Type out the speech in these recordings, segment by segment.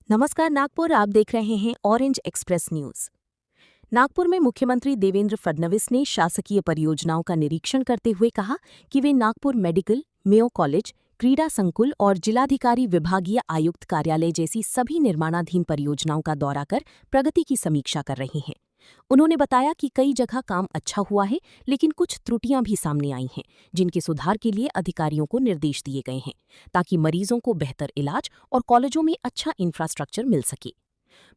नमस्कार नागपुर, आप देख रहे हैं ऑरेंज एक्सप्रेस न्यूज। नागपुर में मुख्यमंत्री देवेंद्र फडणवीस ने शासकीय परियोजनाओं का निरीक्षण करते हुए कहा कि वे नागपुर मेडिकल, मेयो कॉलेज, क्रीड़ा संकुल और जिलाधिकारी विभागीय आयुक्त कार्यालय जैसी सभी निर्माणाधीन परियोजनाओं का दौरा कर प्रगति की समीक्षा कर रहे हैं। उन्होंने बताया कि कई जगह काम अच्छा हुआ है, लेकिन कुछ त्रुटियां भी सामने आई हैं, जिनके सुधार के लिए अधिकारियों को निर्देश दिए गए हैं, ताकि मरीजों को बेहतर इलाज और कॉलेजों में अच्छा इंफ्रास्ट्रक्चर मिल सके।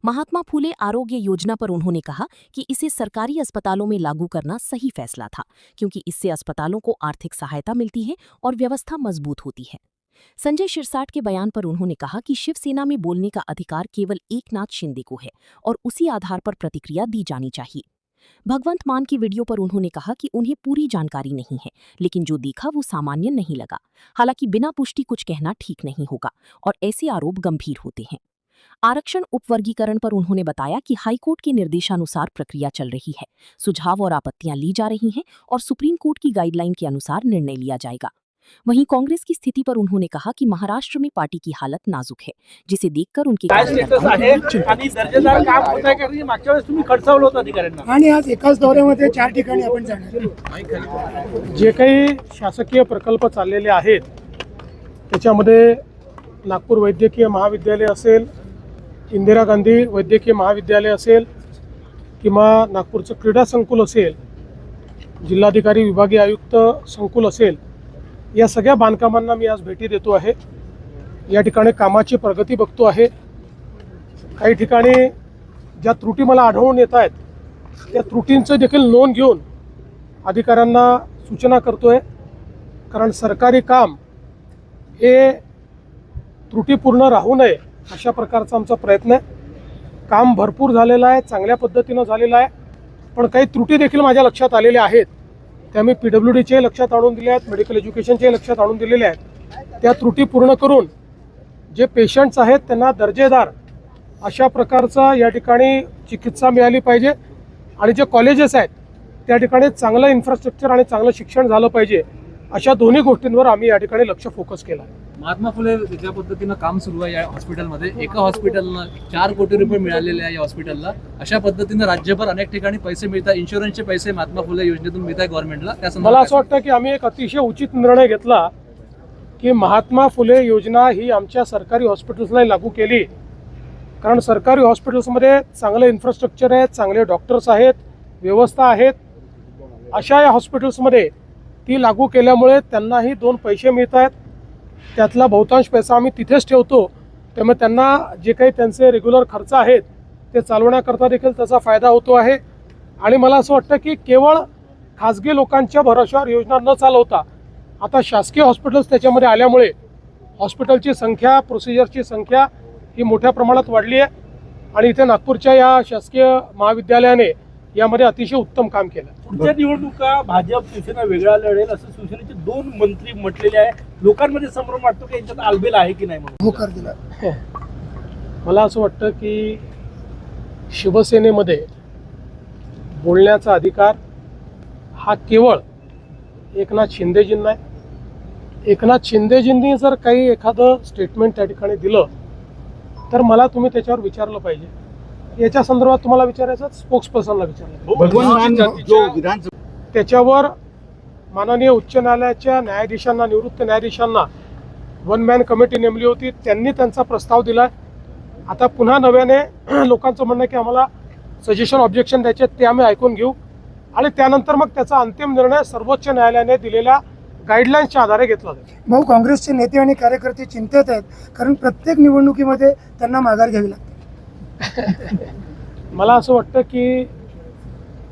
महात्मा फूले आरोग्य योजना पर उन्होंने कहा कि इसे सरकारी अस्पतालों में लागू करना सही फैसला था, क्योंकि इससे अस्पतालों को आर्थिक सहायता मिलती है और व्यवस्था मजबूत होती है। संजय शिरसाट के बयान पर उन्होंने कहा कि शिवसेना में बोलने का अधिकार केवल एकनाथ शिंदे को है और उसी आधार पर प्रतिक्रिया दी जानी चाहिए। भगवंत मान की वीडियो पर उन्होंने कहा कि उन्हें पूरी जानकारी नहीं है, लेकिन जो देखा वो सामान्य नहीं लगा। हालांकि बिना पुष्टि कुछ कहना ठीक नहीं होगा और ऐसे आरोप गंभीर होते हैं। आरक्षण उपवर्गीकरण पर उन्होंने बताया कि हाईकोर्ट के निर्देशानुसार प्रक्रिया चल रही है, सुझाव और आपत्तियां ली जा रही हैं और सुप्रीम कोर्ट की गाइडलाइन के अनुसार निर्णय लिया जाएगा। वहीं कांग्रेस की स्थिति पर उन्होंने कहा कि महाराष्ट्र में पार्टी की हालत नाजुक है, जिसे देखकर उनके आज एकाच दौऱ्यामध्ये 4 ठिकाणी आपण जाणार। जे काही शासकीय प्रकल्प चाललेले आहेत त्याच्यामध्ये नागपूर वैद्यकीय महाविद्यालय असेल, इंदिरा गांधी वैद्यकीय महाविद्यालय असेल किंवा नागपूरचं क्रीडा संकुल असेल, जिल्हाधिकारी विभागीय आयुक्त संकुल असेल, या सगळ्या बांधकामांना मी आज भेटी देतो आहे। या ठिकाणी कामाची प्रगती बघतो आहे। काही ठिकाणी ज्या त्रुटी मला आढळून येत आहेत त्या त्रुटींचं देखील नोंद घेऊन अधिकाऱ्यांना सूचना करतोय, कारण सरकारी काम हे त्रुटीपूर्ण राहू नये अशा प्रकारचा आमचा प्रयत्न आहे। काम भरपूर झालेलं आहे, चांगल्या पद्धतीनं झालेलं आहे, पण काही त्रुटी देखील माझ्या लक्षात आलेल्या आहेत। त्या मी PWDचे लक्षात आणून दिले आहेत, मेडिकल एज्युकेशनचे लक्षात आणून दिलेले आहेत। त्या त्रुटी पूर्ण करून जे पेशंट्स आहेत त्यांना दर्जेदार अशा प्रकारचा या ठिकाणी चिकित्सा मिळाली पाहिजे आणि जे कॉलेजेस आहेत त्या ठिकाणी चांगलं इन्फ्रास्ट्रक्चर आणि चांगलं शिक्षण झालं पाहिजे। अशा दोन्ही गोष्टींवर आम्ही या ठिकाणी लक्ष फोकस केलं आहे। महात्मा फुले ज्या पद्धतीनं काम सुरू आहे या हॉस्पिटलमध्ये, एका हॉस्पिटलला 4 कोटी रुपये मिळालेले आहे या हॉस्पिटलला। अशा पद्धतीनं राज्यभर अनेक ठिकाणी पैसे मिळतात, इन्शुरन्सचे पैसे महात्मा फुले योजनेतून मिळतात गव्हर्नमेंटला। मला असं वाटतं की आम्ही एक अतिशय उचित निर्णय घेतला की महात्मा फुले योजना ही आमच्या सरकारी हॉस्पिटल्सला लागू केली, कारण सरकारी हॉस्पिटल्समध्ये चांगलं इन्फ्रास्ट्रक्चर आहे, चांगले डॉक्टर्स आहेत, व्यवस्था आहेत। अशा या हॉस्पिटल्समध्ये ती लागू केल्यामुळे त्यांनाही 2 पैसे मिळत आहेत। त्यातला बहुतांश पैसा आम्ही तिथेच ठेवतो, त्यामुळे त्यांना जे काही त्यांचे रेग्युलर खर्च आहेत ते चालवण्याकरता देखील त्याचा फायदा होतो आहे। आणि मला असं वाटतं की केवळ खाजगी लोकांच्या भरोश्यावर योजना न चालवता आता शासकीय हॉस्पिटल्स त्याच्यामध्ये आल्यामुळे हॉस्पिटलची संख्या, प्रोसिजरची संख्या ही मोठ्या प्रमाणात वाढली आहे आणि इथे नागपूरच्या या शासकीय महाविद्यालयाने यामध्ये अतिशय उत्तम काम केलं। पुढच्या निवडणुका भाजप शिवसेना वेगळा लढेल असं शिवसेनेचे 2 मंत्री म्हटलेले आहे। लोकांमध्ये संभ्रम वाटतो की यांच्यात आलबेल आहे की नाही म्हणून होकार दिला। मला असं वाटतं की शिवसेनेमध्ये बोलण्याचा अधिकार हा केवळ एकनाथ शिंदेजींना आहे। एकनाथ शिंदेजींनी जर काही एखादं स्टेटमेंट त्या ठिकाणी दिलं तर मला तुम्ही त्याच्यावर विचारलं पाहिजे। याच्या संदर्भात तुम्हाला विचारायचं स्पोक्सपर्सनला विचारलं। त्याच्यावर माननीय उच्च न्यायालयाच्या न्यायाधीशांना, निवृत्त न्यायाधीशांना 1 मॅन कमिटी नेमली होती, त्यांनी त्यांचा प्रस्ताव दिला। आता पुन्हा नव्याने लोकांचं म्हणणं की आम्हाला सजेशन, ऑब्जेक्शन द्यायचे, ते आम्ही ऐकून घेऊ आणि त्यानंतर मग त्याचा अंतिम निर्णय सर्वोच्च न्यायालयाने दिलेल्या गाईडलाईन्सच्या आधारे घेतला जाईल। भाऊ, काँग्रेसचे नेते आणि कार्यकर्ते चिंतेत आहेत, कारण प्रत्येक निवडणुकीमध्ये त्यांना माघार घ्यावी लागते। मला असं वाटतं की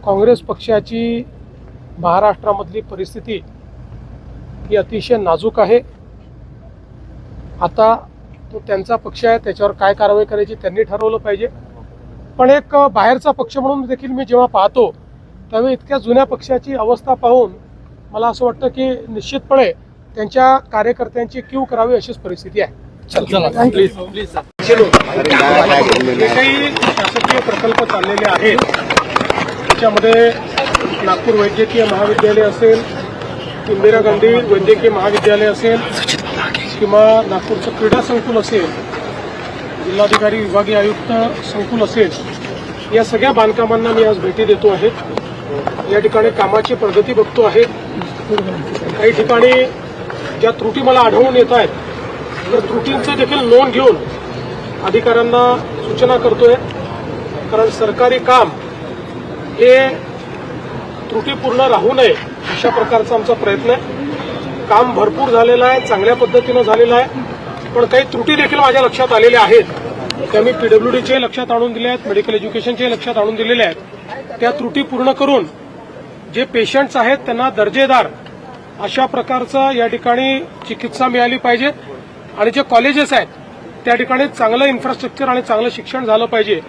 काँग्रेस पक्षाची महाराष्ट्रामधली परिस्थिती ही अतिशय नाजूक आहे। आता तो त्यांचा पक्ष आहे, त्याच्यावर काय कारवाई करायची त्यांनी ठरवलं पाहिजे। पण एक बाहेरचा पक्ष म्हणून देखील मी जेव्हा पाहतो त्यावेळी इतक्या जुन्या पक्षाची अवस्था पाहून मला असं वाटतं की निश्चितपणे त्यांच्या कार्यकर्त्यांची क्यू करावी अशीच परिस्थिती आहे। प्लीज जे काही शासकीय प्रकल्प चाललेले आहेत त्याच्यामध्ये नागपूर वैद्यकीय महाविद्यालय असेल, इंदिरा गांधी वैद्यकीय महाविद्यालय असेल किंवा नागपूरचं क्रीडा संकुल असेल, जिल्हाधिकारी, विभागीय आयुक्त संकुल असेल, या सगळ्या बांधकामांना मी आज भेटी देतो आहे. या ठिकाणी कामाची प्रगती बघतो आहे. काही ठिकाणी ज्या त्रुटी मला आढळून येत आहेत, तर त्रुटींचं देखील नोंद घेऊन अधिकाऱ्यांना सूचना करतोय. कारण सरकारी काम हे त्रुटीपूर्ण राहू नये अशा प्रकारचा आमचा प्रयत्न आहे. काम भरपूर झालेलं आहे, चांगल्या पद्धतीनं झालेलं आहे, पण काही त्रुटी देखील माझ्या लक्षात आलेल्या आहेत. त्या मी पीडब्ल्यूडीचे लक्षात आणून दिल्या आहेत, मेडिकल एज्युकेशनचे लक्षात आणून दिलेल्या आहेत. त्या त्रुटी पूर्ण करून जे पेशंट्स आहेत त्यांना दर्जेदार अशा प्रकारचं या ठिकाणी चिकित्सा मिळाली पाहिजे आणि जे कॉलेजेस आहेत त्या ठिकाणी चांगलं इन्फ्रास्ट्रक्चर आणि चांगलं शिक्षण झालं पाहिजे.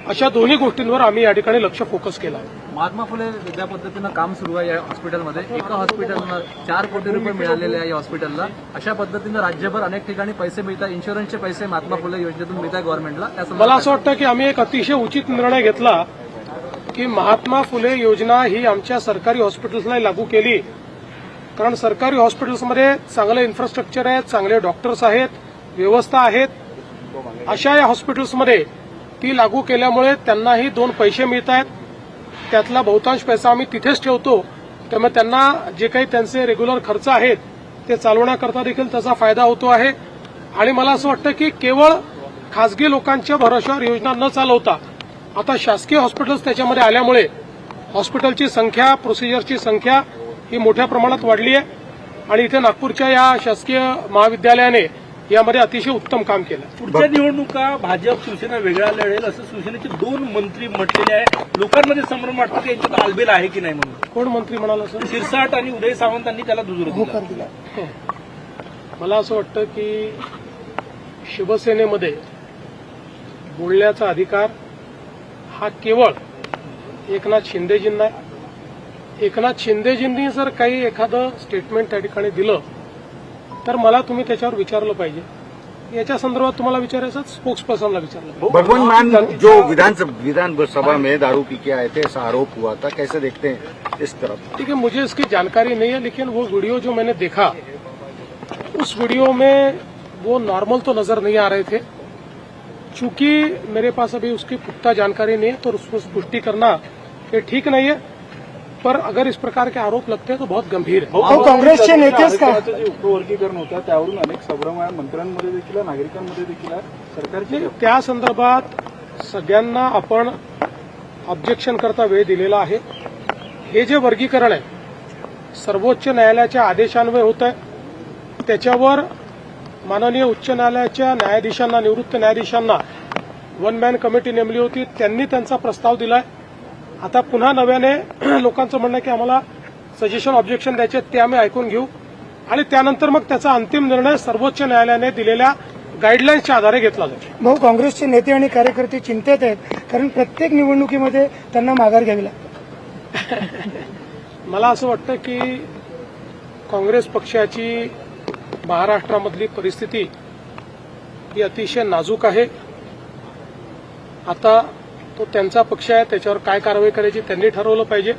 अशा दोन्ही गोष्टींवर आम्ही या ठिकाणी लक्ष फोकस केलं. महात्मा फुले ज्या पद्धतीनं काम सुरू आहे या हॉस्पिटलमध्ये, एका हॉस्पिटलनं 4 कोटी रुपये मिळालेले आहे या हॉस्पिटलला. अशा पद्धतीनं राज्यभर अनेक ठिकाणी पैसे मिळतात, इन्शुरन्सचे पैसे महात्मा फुले योजनेतून मिळतात गव्हर्नमेंटला. मला असं वाटतं की आम्ही एक अतिशय उचित निर्णय घेतला की महात्मा फुले योजना ही आमच्या सरकारी हॉस्पिटल्सला लागू केली. कारण सरकारी हॉस्पिटल्समध्ये चांगलं इन्फ्रास्ट्रक्चर आहे, चांगले डॉक्टर्स आहेत, व्यवस्था आहेत. अशा या हॉस्पिटल्समध्ये ती लागू केल्यामुळे त्यांनाही 2 पैसे मिळत आहेत. त्यातला बहुतांश पैसा आम्ही तिथेच ठेवतो, त्यामुळे त्यांना जे काही त्यांचे रेग्युलर खर्च आहेत ते चालवण्याकरता देखील त्याचा फायदा होतो आहे. आणि मला असं वाटतं की केवळ खासगी लोकांच्या भरोश्यावर योजना न चालवता आता शासकीय हॉस्पिटल्स त्याच्यामध्ये आल्यामुळे हॉस्पिटलची संख्या, प्रोसिजरची संख्या ही मोठ्या प्रमाणात वाढली आहे. आणि इथे नागपूरच्या या शासकीय महाविद्यालयाने यामध्ये अतिशय उत्तम काम केलं. पुढच्या निवडणुका भाजप शिवसेना वेगळा लढेल असं शिवसेनेचे 2 मंत्री म्हटलेले आहे. लोकांमध्ये संभ्रम वाटतो की यांच्यात आलबेल आहे की नाही म्हणून. कोण मंत्री म्हणाला सर? शिरसाट आणि उदय सावंतांनी त्याला दुजोरा दिला. मला असं वाटतं की शिवसेनेमध्ये बोलण्याचा अधिकार हा केवळ एकनाथ शिंदेजींना आहे. एकनाथ शिंदेजींनी जर काही एखादं स्टेटमेंट त्या ठिकाणी दिलं तर मला तुम्ही त्याच्यावर विचारलं पाहिजे. याच्या संदर्भात तुम्हाला विचारायचं स्पोक्स पर्सनला विचारलं. भगवान मान जो विधानसभा में दारू पी के आए थे, ऐसा आरोप हुआ था, कैसे देखते हैं इस तरफ? ठीक है, मुझे इसकी जानकारी नहीं है, लेकिन वो वीडियो जो मैंने देखा उस वीडियो में वो नॉर्मल तो नजर नहीं आ रहे थे. चूंकि मेरे पास अभी उसकी पुख्ता जानकारी नहीं है तो उसको पुष्टि करना ये ठीक नहीं है. पर अगर इस प्रकार के आरोप लगते हैं तो बहुत गंभीर है. काँग्रेसचे नेतेच का जे उपवर्गीकरण होतं त्यावरून अनेक संभ्रम आहे मंत्र्यांमध्ये देखील नागरिकांमध्ये देखील आहे. सरकारची त्या संदर्भात सगळ्यांना आपण ऑब्जेक्शन करता वेळ दिलेला आहे. हे जे वर्गीकरण आहे सर्वोच्च न्यायालयाच्या आदेशान्वये होत आहे. त्याच्यावर माननीय उच्च न्यायालयाच्या न्यायाधीशांना, निवृत्त न्यायाधीशांना 1 मॅन कमिटी नेमली होती. त्यांनी त्यांचा प्रस्ताव दिलाय. आता पुन्हा नव्याने लोकांचं म्हणणं आहे की आम्हाला सजेशन, ऑब्जेक्शन द्यायचे, ते आम्ही ऐकून घेऊ आणि त्यानंतर मग त्याचा अंतिम निर्णय सर्वोच्च न्यायालयाने दिलेल्या गाईडलाईन्सच्या आधारे घेतला जाईल. भाऊ, काँग्रेसचे नेते आणि कार्यकर्ते चिंतेत आहेत, कारण प्रत्येक निवडणुकीमध्ये त्यांना माघार घ्यावी लागते. मला असं वाटतं की काँग्रेस पक्षाची महाराष्ट्रामधली परिस्थिती ही अतिशय नाजूक आहे. आता तो त्यांचा पक्ष आहे, त्याच्यावर काय कारवाई करायची त्यांनी ठरवलं पाहिजे.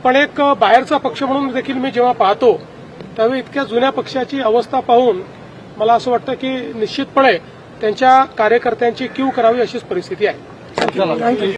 पण एक बाहेरचा पक्ष म्हणून देखील मी जेव्हा पाहतो त्यावेळी इतक्या जुन्या पक्षाची अवस्था पाहून मला असं वाटतं की निश्चितपणे त्यांच्या कार्यकर्त्यांची कीव करावी अशीच परिस्थिती आहे. थँक्यू.